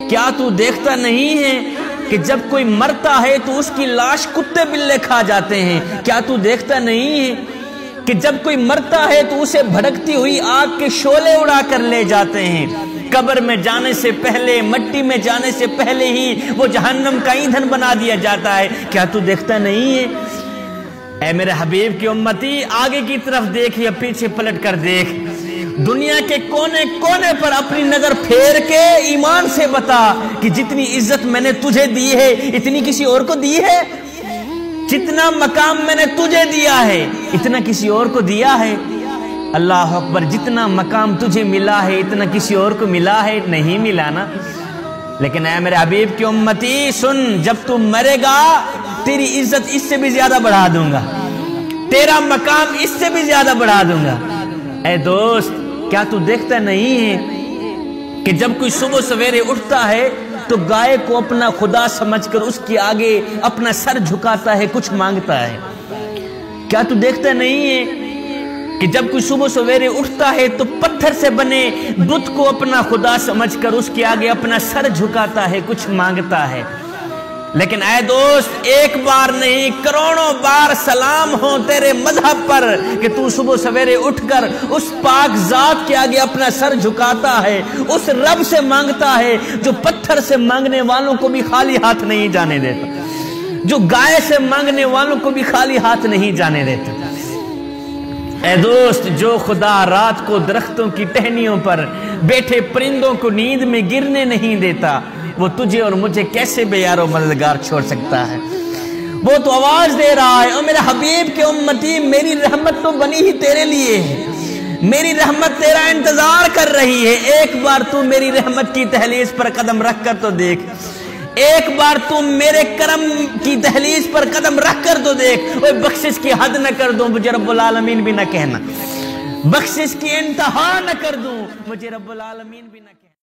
کیا تو دیکھتا نہیں ہے کہ جب کوئی مرتا ہے تو اس کی لاش کتے بلے کھا جاتے ہیں؟ کیا تو دیکھتا نہیں ہے کہ جب کوئی مرتا ہے تو اسے بھڑکتی ہوئی آگ کے شعلے اڑا کر لے جاتے ہیں؟ قبر میں جانے سے پہلے، مٹی میں جانے سے پہلے ہی وہ جہنم کا ایندھن بنا دیا جاتا ہے۔ کیا تو دیکھتا نہیں ہے؟ اے میرے حبیب کی امتی، آگے کی طرف دیکھ یا پیچھے پلٹ کر دیکھ، دنیا کے کونے کونے پر اپنی نظر پھیر کے ایمان سے بتا کہ جتنی عزت میں نے تجھے دی ہے اتنی کسی اور کو دی ہے؟ جتنا مقام میں نے تجھے دیا ہے اتنا کسی اور کو دیا ہے؟ اللہ اکبر، جتنا مقام تجھے ملا ہے اتنا کسی اور کو ملا ہے؟ نہیں ملا نا۔ لیکن اے میرے حبیب کی امتی سن، جب تم مرے گا تیری عزت اس سے بھی زیادہ بڑھا دوں گا، تیرا مقام اس سے بھی زیادہ بڑھا دوں گا۔ اے دوست، کیا تو دیکھتا نہیں ہے کہ جب کوئی صبح سویرے اٹھتا ہے تو گائے کو اپنا خدا سمجھ کر اس کے آگے اپنا سر جھکاتا ہے، کچھ مانگتا ہے؟ کیا تو دیکھتا نہیں ہے کہ جب کوئی صبح سویرے اٹھتا ہے تو پتھر سے بنے بت کو اپنا خدا سمجھ کر اس کے آگے اپنا سر جھکاتا ہے، کچھ مانگتا ہے؟ لیکن اے دوست، ایک بار نہیں کروڑوں بار سلام ہو تیرے مذہب پر کہ تو صبح سویرے اٹھ کر اس پاک ذات کے آگے اپنا سر جھکاتا ہے، اس رب سے مانگتا ہے جو پتھر سے مانگنے والوں کو بھی خالی ہاتھ نہیں جانے دیتا، جو گائے سے مانگنے والوں کو بھی خالی ہاتھ نہیں جانے دیتا۔ اے دوست، جو خدا رات کو درختوں کی ٹہنیوں پر بیٹھے پرندوں کو نیند میں گرنے نہیں دیتا، وہ تجھے اور مجھے کیسے بے یار و مددگار چھوڑ سکتا ہے؟ وہ تو آواز دے رہا ہے، او میرے حبیب کے امتی، میری رحمت تو بنی ہی تیرے لیے ہے، میری رحمت تیرا انتظار کر رہی ہے، ایک بار تو میری رحمت کی دہلیز پر قدم رکھ کر تو دیکھ، ایک بار تم میرے کرم کی دہلیز پر قدم رکھ کر تو دیکھ۔ وہ بخشش کی حد نہ کر دوں مجھے رب العالمین بھی نہ کہنا، بخشش کی انتہا نہ کر دوں مجھے رب العالمین بھی نہ کہنا۔